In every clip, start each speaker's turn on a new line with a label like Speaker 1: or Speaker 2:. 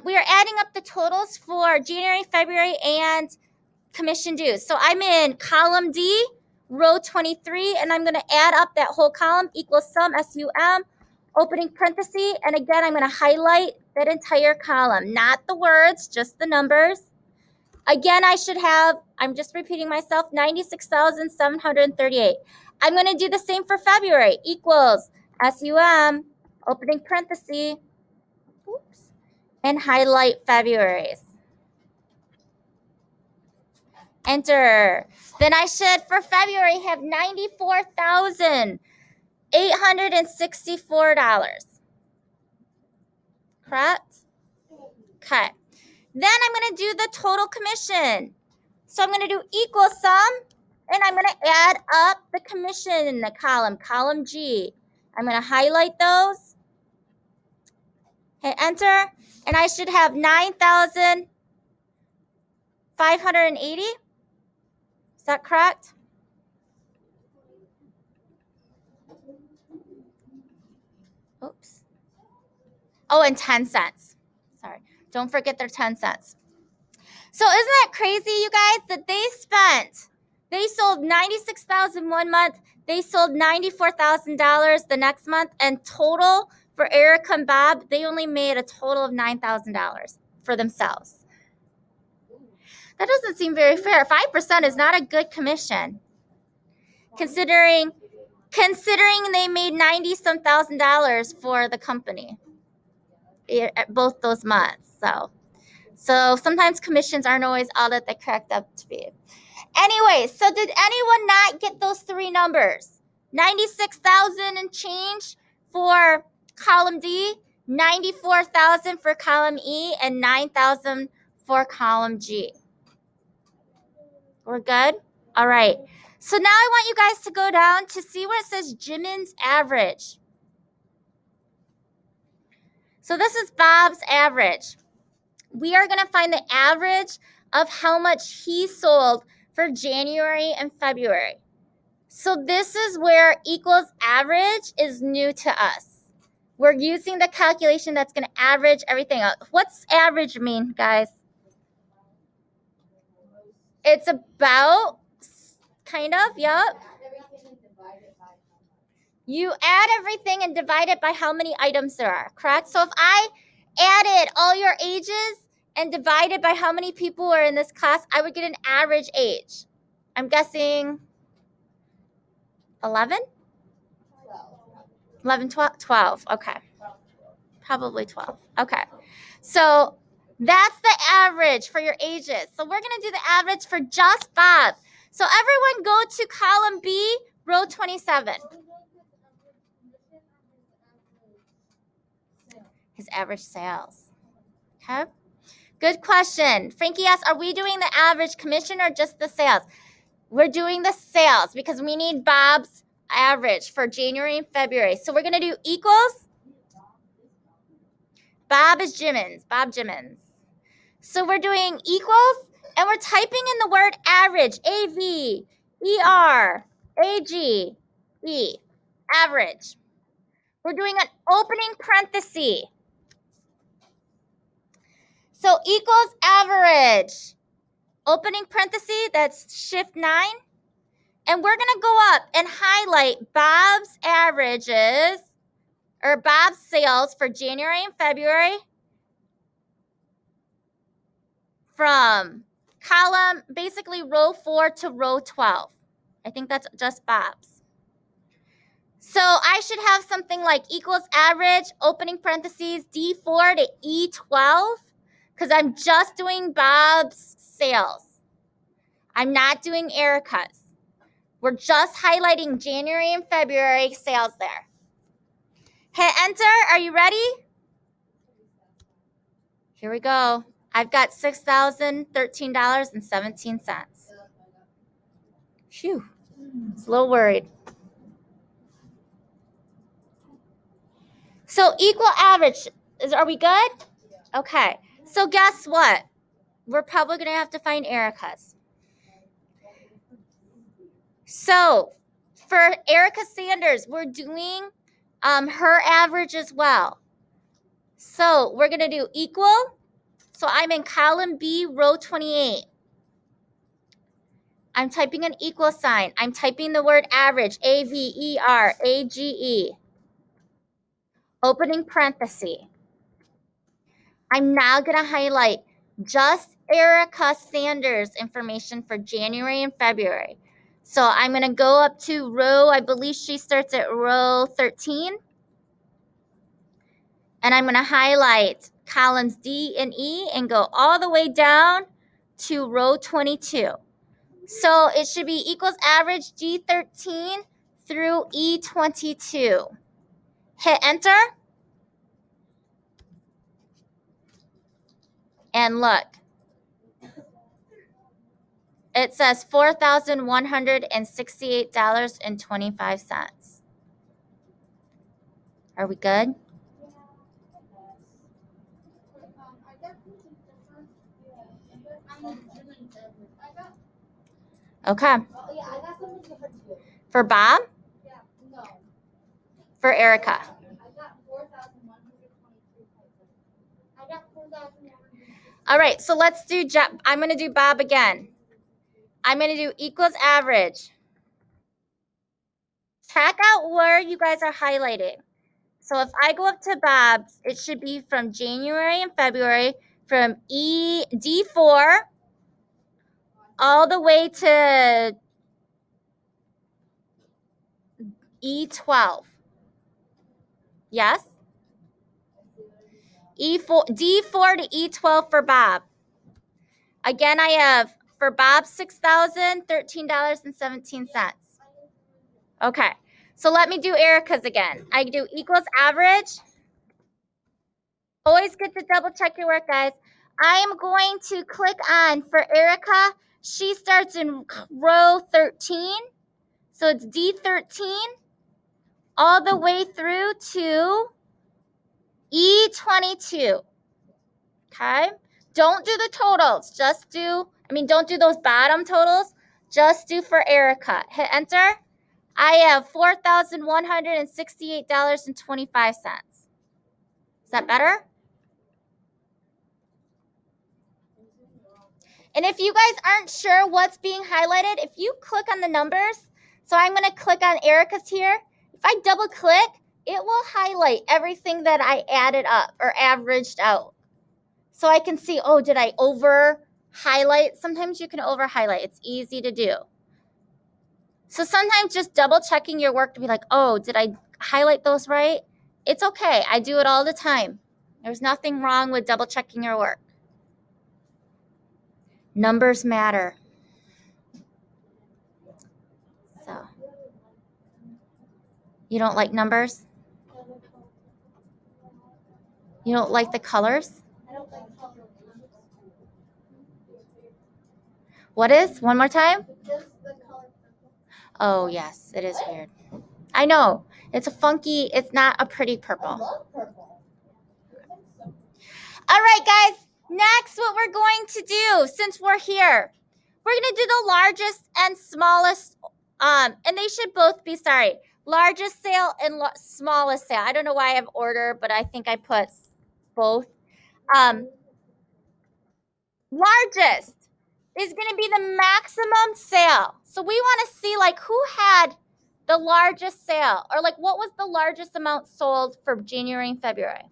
Speaker 1: we are adding up the totals for January, February, and commission dues. So I'm in column D, row 23, and I'm going to add up that whole column, equals sum, S-U-M, opening parenthesis, and again, I'm going to highlight that entire column, not the words, just the numbers. Again, I should have, I'm just repeating myself, 96,738. I'm going to do the same for February, equals SUM, opening parenthesis, oops, and highlight February's. Enter. Then I should, for February, have $94,864. Correct? Okay. Then I'm going to do the total commission. So I'm going to do equal sum, and I'm going to add up the commission in the column, column G. I'm going to highlight those, hit enter, and I should have 9,580. Is that correct? Oops. Oh, and 10 cents. Sorry. Don't forget their 10 cents. So isn't that crazy, you guys, that they sold 96,000 one month, they sold $94,000 the next month, and total for Erica and Bob, they only made a total of $9,000 for themselves. That doesn't seem very fair. 5% is not a good commission, considering they made $90-some thousand for the company both those months. So sometimes commissions aren't always all that they cracked up to be. Anyway, so did anyone not get those three numbers? 96,000 and change for column D, 94,000 for column E, and 9,000 for column G. We're good? All right. So now I want you guys to go down to see where it says Jimin's average. So this is Bob's average. We are going to find the average of how much he sold for January and February. So this is where equals average is new to us. We're using the calculation that's going to average everything out. What's average mean, guys? It's about, kind of, yep. You add everything and divide it by how many items there are, correct? So if I added all your ages and divided by how many people are in this class, I would get an average age. I'm guessing 11? 11, 12, okay. Probably 12, okay. So that's the average for your ages. So we're gonna do the average for just Bob. So everyone go to column B, row 27. His average sales, okay? Good question. Frankie asked, are we doing the average commission or just the sales? We're doing the sales because we need Bob's average for January and February. So we're going to do equals. Bob is Jimin's. Bob Jimin's. So we're doing equals, and we're typing in the word average. A-V-E-R-A-G-E. Average. We're doing an opening parenthesis. So equals average. Opening parenthesis, that's shift 9. And we're going to go up and highlight Bob's averages, or Bob's sales for January and February from column, basically row 4 to row 12. I think that's just Bob's. So I should have something like equals average, opening parentheses, D4 to E12, because I'm just doing Bob's sales. I'm not doing Erica's. We're just highlighting January and February sales there. Hit enter. Are you ready? Here we go. I've got $6,013.17. Phew. I was a little worried. So equal average. Are we good? Okay. So guess what? We're probably going to have to find Erica's. So for Erica Sanders, we're doing her average as well. So we're going to do equal So I'm in column B, row 28. I'm typing an equal sign. I'm typing the word average, A-V-E-R-A-G-E. Opening parenthesis. I'm now going to highlight just Erica Sanders information for January and February. So I'm going to go up to row, I believe she starts at row 13. And I'm going to highlight columns D and E and go all the way down to row 22. So it should be equals average D13 through E22. Hit enter. And look. It says $4,168.25. Are we good? Okay. For Bob? For Erica? All right, so let's do, I'm going to do Bob again. I'm going to do equals average. Check out where you guys are highlighting. So if I go up to Bob's, it should be from January and February, from D4 all the way to E12. Yes? D4 to E12 for Bob. Again, I have for Bob $6,013.17. Okay, so let me do Erica's again. I do equals average. Always good to double check your work, guys. I am going to click on for Erica. She starts in row 13. So it's D13 all the way through to E22. Okay? Don't do the totals. Just do, don't do those bottom totals. Just do for Erica. Hit enter. I have $4,168.25. Is that better? And if you guys aren't sure what's being highlighted, if you click on the numbers, so I'm going to click on Erica's here. If I double click, it will highlight everything that I added up or averaged out. So I can see, oh, did I over highlight? Sometimes you can over highlight. It's easy to do. So sometimes just double checking your work to be like, oh, did I highlight those right? It's okay. I do it all the time. There's nothing wrong with double checking your work. Numbers matter. So, you don't like numbers? You don't like the colors? What is? One more time? Oh, yes, it is weird. I know. It's a funky, it's not a pretty purple. I love purple. All right, guys. Next, what we're going to do, since we're here, we're going to do the largest and smallest, and they should both be, largest sale and smallest sale. I don't know why I have order, but I think I put both. Largest is going to be the maximum sale. So we want to see like who had the largest sale or like what was the largest amount sold for January and February.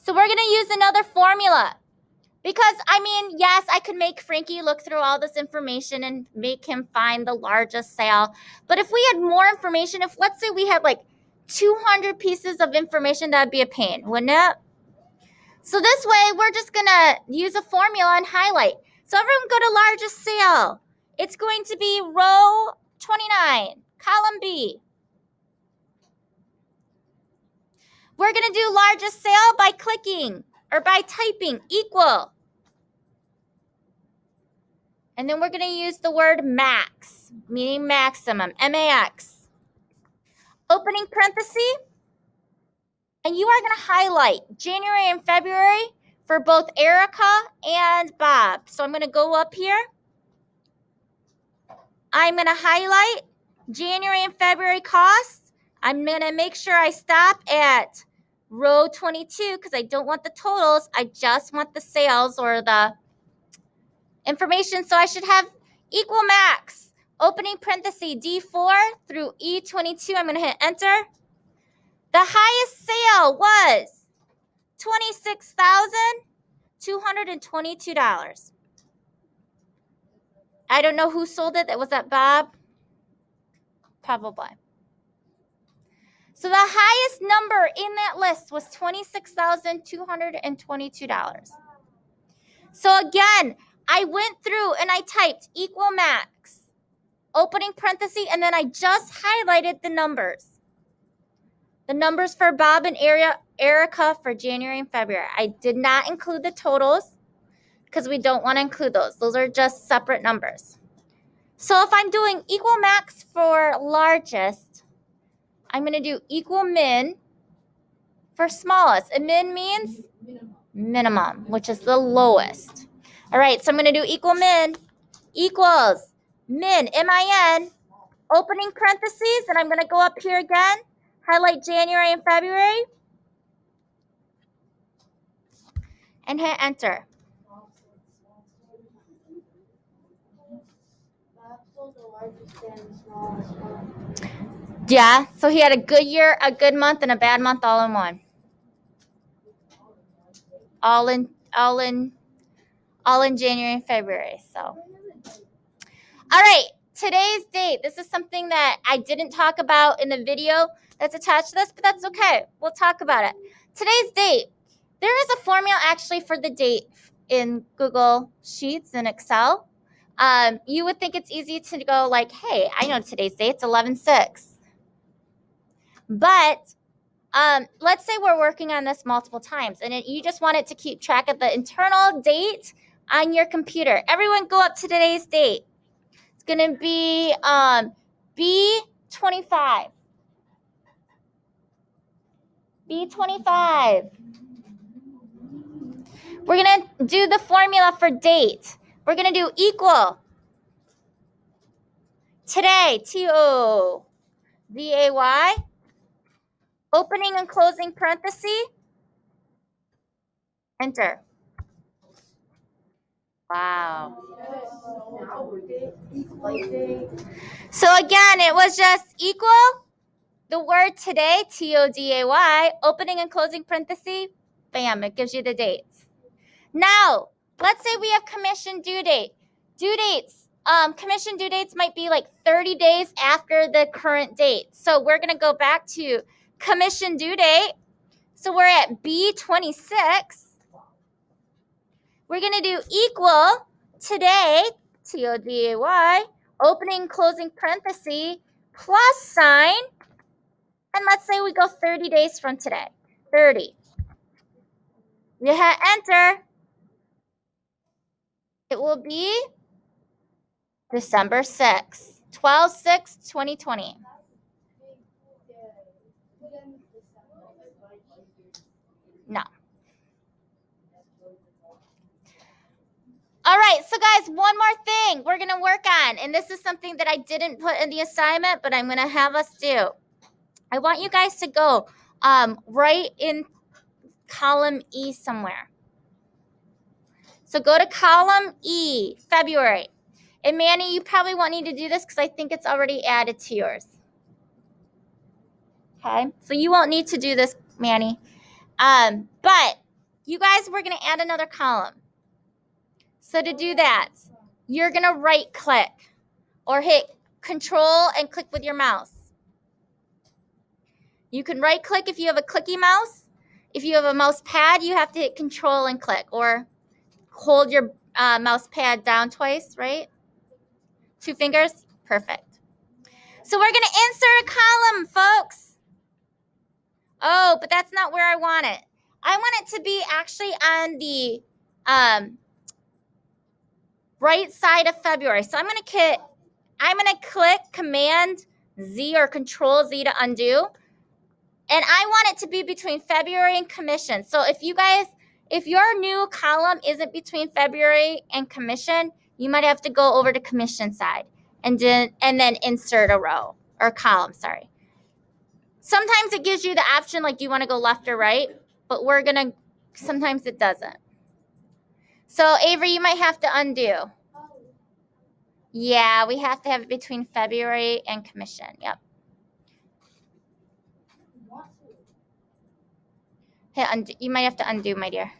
Speaker 1: So we're going to use another formula because yes, I could make Frankie look through all this information and make him find the largest sale. But if we had more information, if let's say we had like 200 pieces of information, that'd be a pain, wouldn't it? So this way, we're just going to use a formula and highlight. So everyone go to largest sale. It's going to be row 29, column B. We're going to do largest sale by clicking or by typing equal. And then we're going to use the word max, meaning maximum, M-A-X. Opening parenthesis. And you are going to highlight January and February for both Erica and Bob. So I'm going to go up here. I'm going to highlight January and February costs. I'm going to make sure I stop at row 22, because I don't want the totals. I just want the sales or the information. So I should have equal max, opening parenthesis, D4 through E22. I'm going to hit enter. The highest sale was $26,222. I don't know who sold it. Was that Bob? Probably. So the highest number in that list was $26,222. So again, I went through and I typed equal max, opening parenthesis, and then I just highlighted the numbers. The numbers for Bob and Erica for January and February. I did not include the totals because we don't want to include those. Those are just separate numbers. So if I'm doing equal max for largest, I'm going to do equal min for smallest. And min means minimum, which is the lowest. All right, so I'm going to do equal min equals min, M-I-N, opening parentheses, and I'm going to go up here again, highlight January and February, and hit enter. Yeah, so he had a good year, a good month, and a bad month all in one. All in January and February. So, all right, today's date. This is something that I didn't talk about in the video that's attached to this, but that's okay. We'll talk about it. Today's date. There is a formula actually for the date in Google Sheets and Excel. You would think it's easy to go like, hey, I know today's date. It's 11/6. But let's say we're working on this multiple times and you just want it to keep track of the internal date on your computer. Everyone go up to today's date. It's going to be B25. B25. We're going to do the formula for date. We're going to do equal. Today, T-O-V-A-Y. Opening and closing parenthesis. Enter. Wow. So again, it was just equal. The word today, T-O-D-A-Y, opening and closing parenthesis. Bam, it gives you the dates. Now, let's say we have commission due date. Due dates, commission due dates might be like 30 days after the current date. So we're going to go back to commission due date. So we're at B26. We're going to do equal today, T-O-D-A-Y, opening, closing parenthesis, plus sign. And let's say we go 30 days from today. 30. You hit enter. It will be December 6th, 12/6/2020. No. All right, so guys, one more thing we're going to work on, and this is something that I didn't put in the assignment, but I'm going to have us do. I want you guys to go right in column E somewhere. So go to column E, February. And Manny, you probably won't need to do this because I think it's already added to yours. Okay, so you won't need to do this, Manny. But you guys, we're going to add another column. So to do that, you're going to right click or hit Control and click with your mouse. You can right click if you have a clicky mouse. If you have a mouse pad, you have to hit Control and click or hold your mouse pad down twice, right? 2 fingers? Perfect. So we're going to insert a column, folks. Oh, but that's not where I want it. I want it to be actually on the right side of February. So I'm going to click Command Z or Control Z to undo. And I want it to be between February and commission. So if your new column isn't between February and commission, you might have to go over to commission side and then insert a row or column, sorry. Sometimes it gives you the option, like, do you want to go left or right? But sometimes it doesn't. So, Avery, you might have to undo. Yeah, we have to have it between February and commission. Yep. Hit undo. You might have to undo, my dear.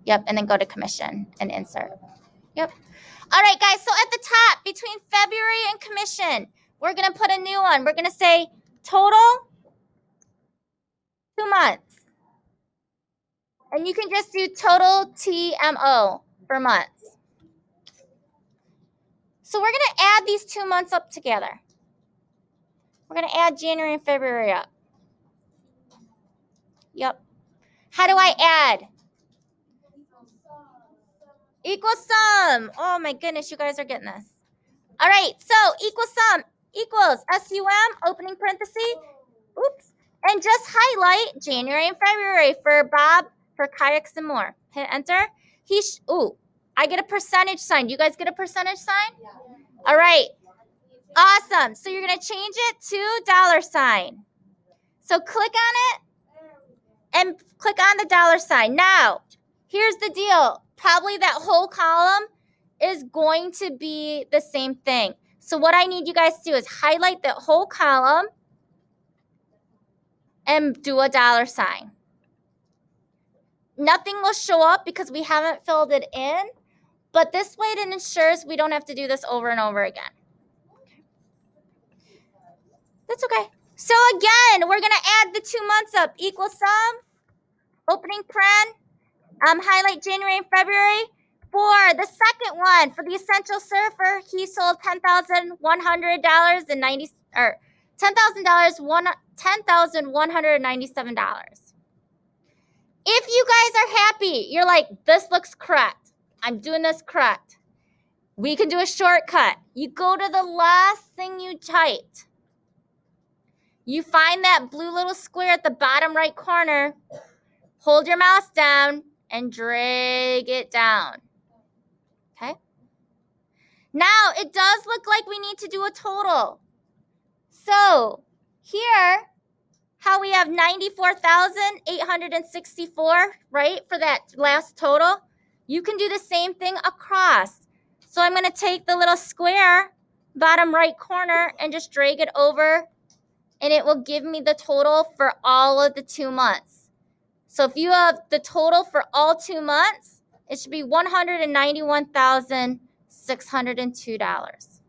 Speaker 1: Yep, and then go to commission and insert. Yep. All right, guys, so at the top, between February and commission, we're going to put a new one. We're going to say total 2 months. And you can just do total TMO for months. So we're going to add these 2 months up together. We're going to add January and February up. Yep. How do I add? Equal sum. Oh my goodness, you guys are getting this. All right, so equal sum equals SUM, opening parenthesis, oops, and just highlight January and February for Bob, for Kayaks and more. Hit enter. I get a percentage sign. You guys get a percentage sign? Yeah. All right, awesome. So you're going to change it to $sign. So click on it and click on the $sign. Now, here's the deal. Probably that whole column is going to be the same thing. So what I need you guys to do is highlight that whole column and do a $sign. Nothing will show up because we haven't filled it in, but this way it ensures we don't have to do this over and over again. That's okay. So again, we're going to add the 2 months up. Equal sum, opening paren, highlight January and February. For the second one, for the Essential Surfer, he sold $10,100.90 or $10,197. If you guys are happy, you're like, this looks correct. I'm doing this correct. We can do a shortcut. You go to the last thing you typed. You find that blue little square at the bottom right corner. Hold your mouse down and drag it down. Okay? Now, it does look like we need to do a total. So, here, how we have 94,864, right, for that last total, you can do the same thing across. So, I'm going to take the little square, bottom right corner, and just drag it over, and it will give me the total for all of the 2 months. So, if you have the total for all 2 months, it should be $191,602.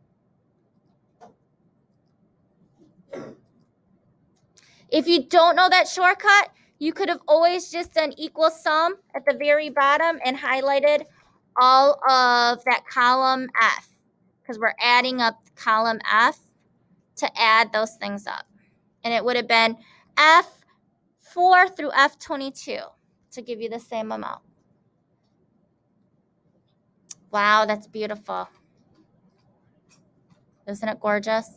Speaker 1: If you don't know that shortcut, you could have always just done equal sum at the very bottom and highlighted all of that column F, because we're adding up column F to add those things up. And it would have been F4 through F22 to give you the same amount. Wow, that's beautiful. Isn't it gorgeous?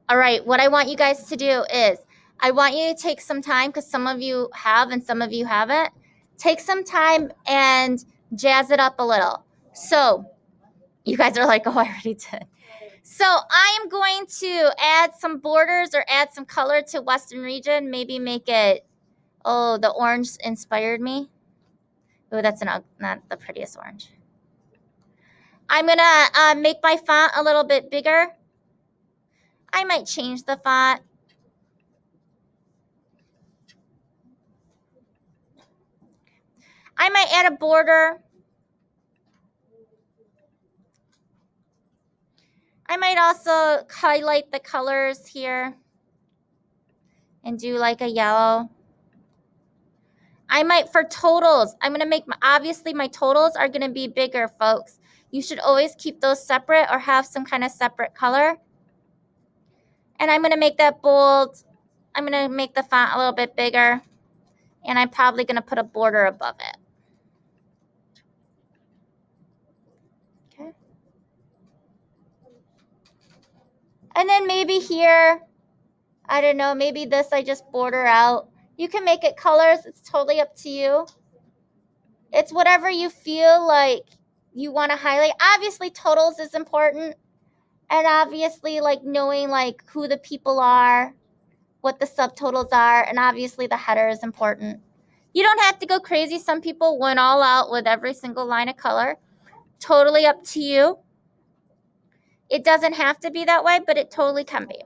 Speaker 1: All right, what I want you guys to do is I want you to take some time, because some of you have and some of you haven't. Take some time and jazz it up a little. So you guys are like, oh, I already did. So I am going to add some borders or add some color to Western Region. Maybe make it, oh, the orange inspired me. Oh, that's not the prettiest orange. I'm going to make my font a little bit bigger. I might change the font. I might add a border. I might also highlight the colors here and do like a yellow. I might, for totals, I'm going to make, obviously my totals are going to be bigger, folks. You should always keep those separate or have some kind of separate color. And I'm going to make that bold. I'm going to make the font a little bit bigger. And I'm probably going to put a border above it. Okay. And then maybe here, I don't know, maybe this I just border out. You can make it colors. It's totally up to you. It's whatever you feel like you want to highlight. Obviously, totals is important. And obviously, like knowing like who the people are, what the subtotals are, and obviously the header is important. You don't have to go crazy. Some people went all out with every single line of color. Totally up to you. It doesn't have to be that way, but it totally can be.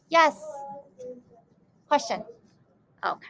Speaker 1: Yes. Question. Okay.